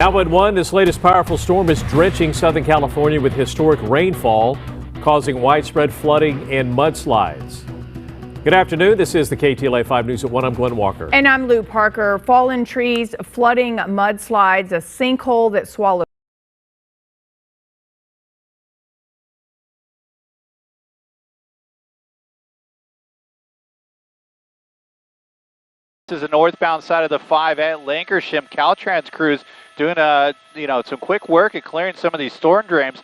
Now at 1, this latest powerful storm is drenching Southern California with historic rainfall, causing widespread flooding and mudslides. Good afternoon. This is the KTLA 5 News at 1. I'm Glenn Walker. And I'm Lou Parker. Fallen trees, flooding, mudslides, a sinkhole that swallowed. This is the northbound side of the 5 at Lankershim. Caltrans crews doing some quick work at clearing some of these storm drains.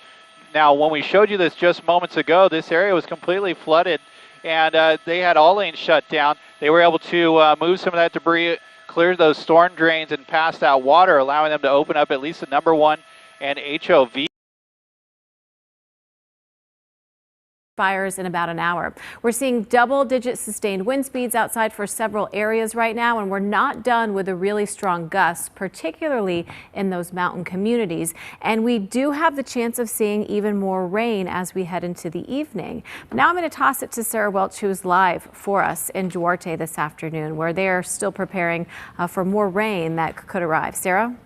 Now, when we showed you this just moments ago, this area was completely flooded, and they had all lanes shut down. They were able to move some of that debris, clear those storm drains, and pass that water, allowing them to open up at least the number 1 and HOV. Fires in about an hour. We're seeing double-digit sustained wind speeds outside for several areas right now, and we're not done with the really strong gusts, particularly in those mountain communities. And we do have the chance of seeing even more rain as we head into the evening. But now I'm going to toss it to Sarah Welch, who's live for us in Duarte this afternoon, where they're still preparing for more rain that could arrive. Sarah?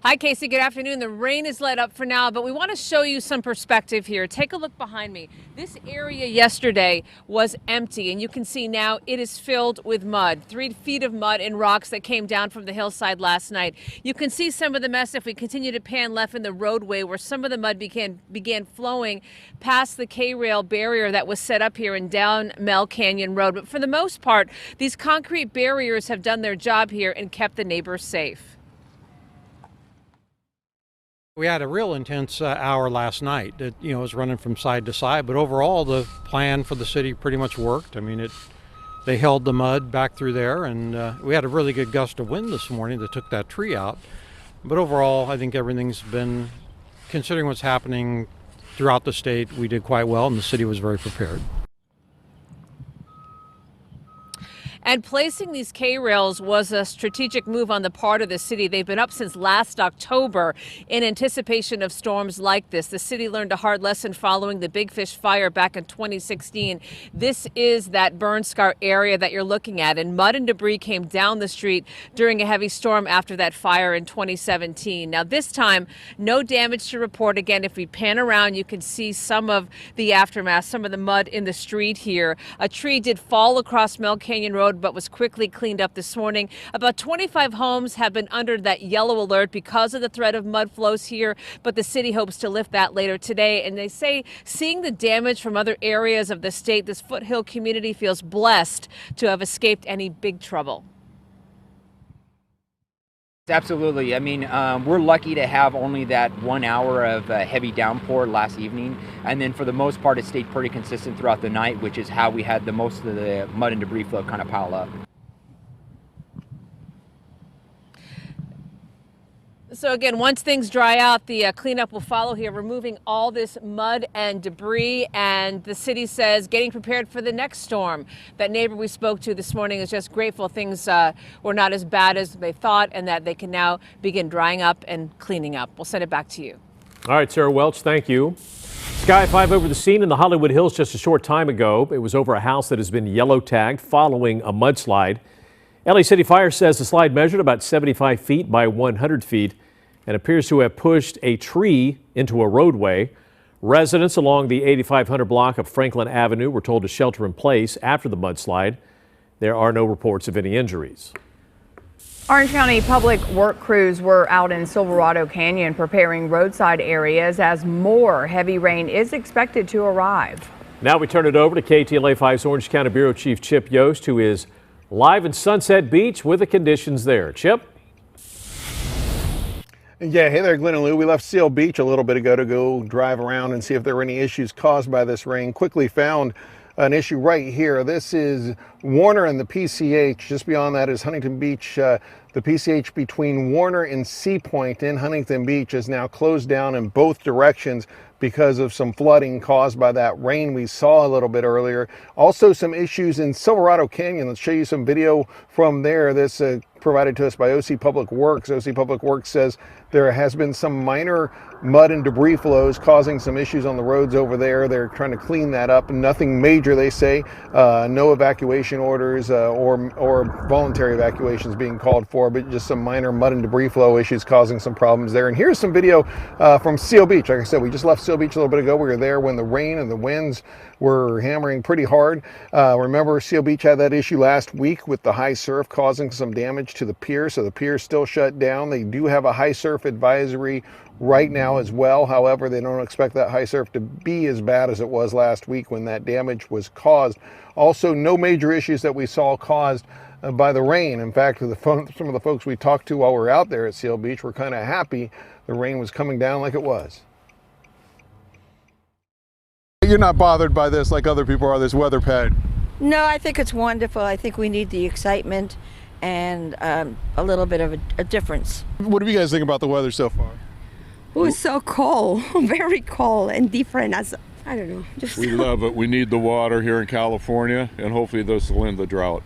Hi, Casey. Good afternoon. The rain is let up for now, but we want to show you some perspective here. Take a look behind me. This area yesterday was empty, and you can see now it is filled with mud. 3 feet of mud and rocks that came down from the hillside last night. You can see some of the mess if we continue to pan left in the roadway where some of the mud began flowing past the K-rail barrier that was set up here and down Mel Canyon Road. But for the most part, these concrete barriers have done their job here and kept the neighbors safe. We had a real intense hour last night that, was running from side to side, but overall the plan for the city pretty much worked. I mean, they held the mud back through there, and we had a really good gust of wind this morning that took that tree out. But overall, I think everything's been, considering what's happening throughout the state, we did quite well, and the city was very prepared. And placing these K-rails was a strategic move on the part of the city. They've been up since last October in anticipation of storms like this. The city learned a hard lesson following the Big Fish fire back in 2016. This is that burn scar area that you're looking at, and mud and debris came down the street during a heavy storm after that fire in 2017. Now this time, no damage to report. Again, if we pan around, you can see some of the aftermath, some of the mud in the street here. A tree did fall across Mel Canyon Road, but was quickly cleaned up this morning. About 25 homes have been under that yellow alert because of the threat of mud flows here, but the city hopes to lift that later today. And they say, seeing the damage from other areas of the state, this foothill community feels blessed to have escaped any big trouble. Absolutely. I mean, we're lucky to have only that 1 hour of heavy downpour last evening. And then for the most part, it stayed pretty consistent throughout the night, which is how we had the most of the mud and debris flow kind of pile up. So again, once things dry out, the cleanup will follow here, removing all this mud and debris. And the city says getting prepared for the next storm. That neighbor we spoke to this morning is just grateful things were not as bad as they thought, and that they can now begin drying up and cleaning up. We'll send it back to you. All right, Sarah Welch, thank you. Sky 5 over the scene in the Hollywood Hills just a short time ago. It was over a house that has been yellow tagged following a mudslide. LA City Fire says the slide measured about 75 feet by 100 feet and appears to have pushed a tree into a roadway. Residents along the 8500 block of Franklin Avenue were told to shelter in place after the mudslide. There are no reports of any injuries. Orange County public work crews were out in Silverado Canyon preparing roadside areas as more heavy rain is expected to arrive. Now we turn it over to KTLA 5's Orange County Bureau Chief Chip Yost, who is live in Sunset Beach with the conditions there. Chip? Yeah, hey there, Glenn and Lou. We left Seal Beach a little bit ago to go drive around and see if there were any issues caused by this rain. Quickly found an issue right here. This is Warner and the PCH. Just beyond that is Huntington Beach. The PCH between Warner and Sea Point in Huntington Beach is now closed down in both directions because of some flooding caused by that rain we saw a little bit earlier. Also some issues in Silverado Canyon. Let's show you some video from there. This provided to us by OC Public Works. OC Public Works says there has been some minor mud and debris flows causing some issues on the roads over there. They're trying to clean that up. Nothing major, they say. No evacuation orders or voluntary evacuations being called for, but just some minor mud and debris flow issues causing some problems there. And here's some video from Seal Beach. Like I said, we just left Seal Beach a little bit ago. We were there when the rain and the winds were hammering pretty hard. Remember, Seal Beach had that issue last week with the high surf causing some damage to the pier, so the pier is still shut down. They do have a high surf advisory right now as well. However, they don't expect that high surf to be as bad as it was last week when that damage was caused. Also, no major issues that we saw caused by the rain. In fact, some of the folks we talked to while we were out there at Seal Beach were kind of happy the rain was coming down like it was. You're not bothered by this like other people are, this weather pattern? No, I think it's wonderful. I think we need the excitement and a little bit of a difference. What do you guys think about the weather so far? Oh, it's so cold, very cold and different. I don't know. We love it. We need the water here in California, and hopefully this will end the drought.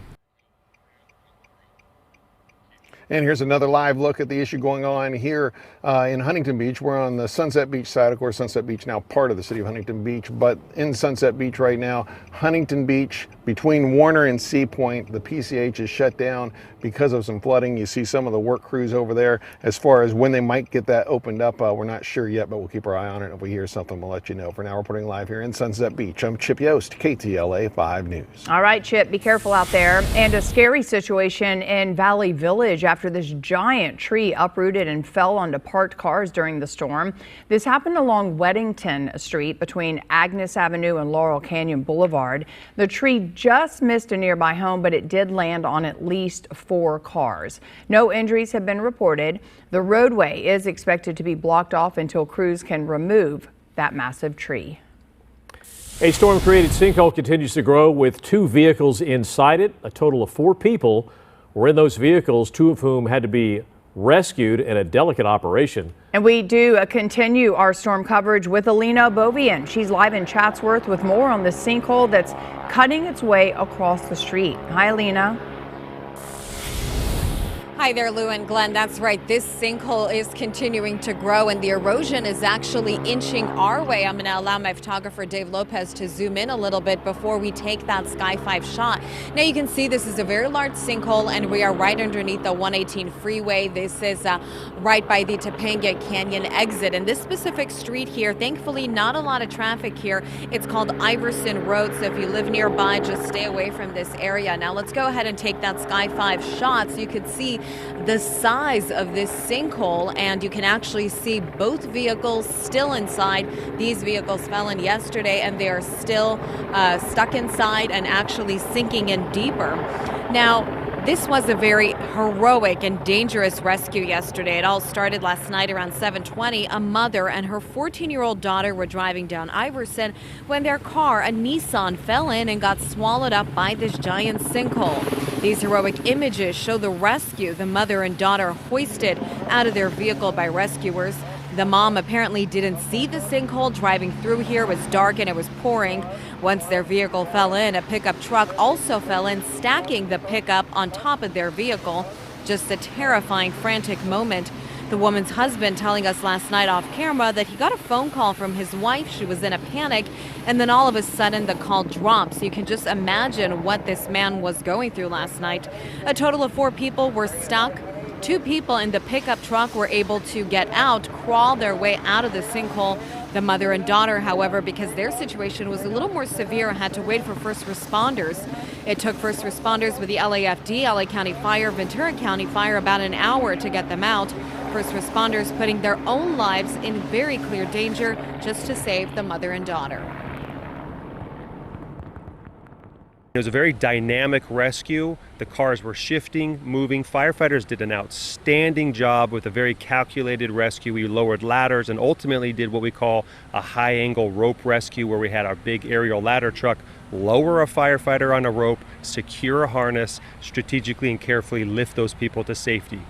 And here's another live look at the issue going on here in Huntington Beach. We're on the Sunset Beach side. Of course, Sunset Beach now part of the city of Huntington Beach, but in Sunset Beach right now, Huntington Beach between Warner and Sea Point, the PCH is shut down because of some flooding. You see some of the work crews over there. As far as when they might get that opened up, we're not sure yet, but we'll keep our eye on it. If we hear something, we'll let you know. For now, reporting live here in Sunset Beach, I'm Chip Yost, KTLA 5 News. All right, Chip, be careful out there. And a scary situation in Valley Village after this giant tree uprooted and fell onto parked cars during the storm. This happened along Weddington Street between Agnes Avenue and Laurel Canyon Boulevard. The tree just missed a nearby home, but it did land on at least 4 cars. No injuries have been reported. The roadway is expected to be blocked off until crews can remove that massive tree. A storm-created sinkhole continues to grow with 2 vehicles inside it. A total of 4 people were in those vehicles, 2 of whom had to be rescued in a delicate operation. And we do continue our storm coverage with Alina Bovian. She's live in Chatsworth with more on the sinkhole that's cutting its way across the street. Hi, Alina. Hi there, Lou and Glenn. That's right. This sinkhole is continuing to grow and the erosion is actually inching our way. I'm going to allow my photographer Dave Lopez to zoom in a little bit before we take that Sky 5 shot. Now you can see this is a very large sinkhole and we are right underneath the 118 freeway. This is right by the Topanga Canyon exit. And this specific street here, thankfully not a lot of traffic here. It's called Iverson Road. So if you live nearby, just stay away from this area. Now let's go ahead and take that Sky 5 shot so you can see the size of this sinkhole, and you can actually see both vehicles still inside. These vehicles fell in yesterday and they are still stuck inside and actually sinking in deeper. Now, this was a very heroic and dangerous rescue yesterday. It all started last night around 7:20. A mother and her 14-year-old daughter were driving down Iverson when their car, a Nissan, fell in and got swallowed up by this giant sinkhole. These heroic images show the rescue, the mother and daughter hoisted out of their vehicle by rescuers. The mom apparently didn't see the sinkhole driving through here. It was dark and it was pouring. Once their vehicle fell in, a pickup truck also fell in, stacking the pickup on top of their vehicle. Just a terrifying, frantic moment. The woman's husband telling us last night off camera that he got a phone call from his wife. She was in a panic, and then all of a sudden the call dropped. So you can just imagine what this man was going through last night. A total of 4 people were stuck. 2 people in the pickup truck were able to get out, crawl their way out of the sinkhole. The mother and daughter, however, because their situation was a little more severe, had to wait for first responders. It took first responders with the LAFD, LA County Fire, Ventura County Fire about an hour to get them out. First responders putting their own lives in very clear danger just to save the mother and daughter. It was a very dynamic rescue. The cars were shifting, moving. Firefighters did an outstanding job with a very calculated rescue. We lowered ladders and ultimately did what we call a high-angle rope rescue, where we had our big aerial ladder truck lower a firefighter on a rope, secure a harness, strategically and carefully lift those people to safety.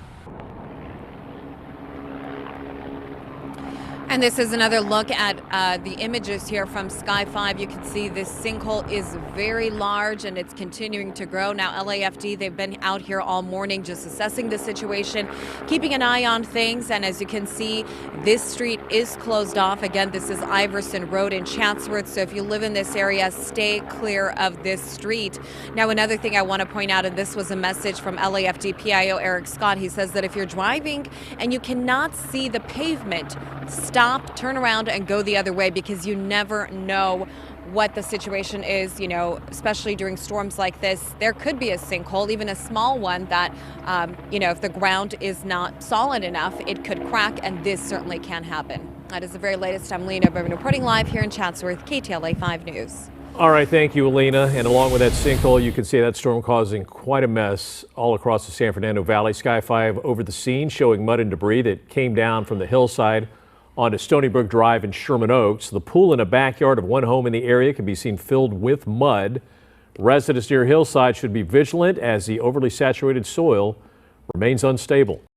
And this is another look at the images here from Sky 5. You can see this sinkhole is very large and it's continuing to grow. Now, LAFD, they've been out here all morning just assessing the situation, keeping an eye on things. And as you can see, this street is closed off. Again, this is Iverson Road in Chatsworth. So if you live in this area, stay clear of this street. Now, another thing I want to point out, and this was a message from LAFD PIO Eric Scott. He says that if you're driving and you cannot see the pavement, stop, turn around and go the other way, because you never know what the situation is, especially during storms like this. There could be a sinkhole, even a small one that, if the ground is not solid enough, it could crack, and this certainly can happen. That is the very latest. I'm Lena Bourbon reporting live here in Chatsworth, KTLA 5 News. All right, thank you, Alina. And along with that sinkhole, you can see that storm causing quite a mess all across the San Fernando Valley. Sky 5 over the scene, showing mud and debris that came down from the hillside onto Stony Brook Drive in Sherman Oaks. The pool in a backyard of one home in the area can be seen filled with mud. Residents near Hillside should be vigilant as the overly saturated soil remains unstable.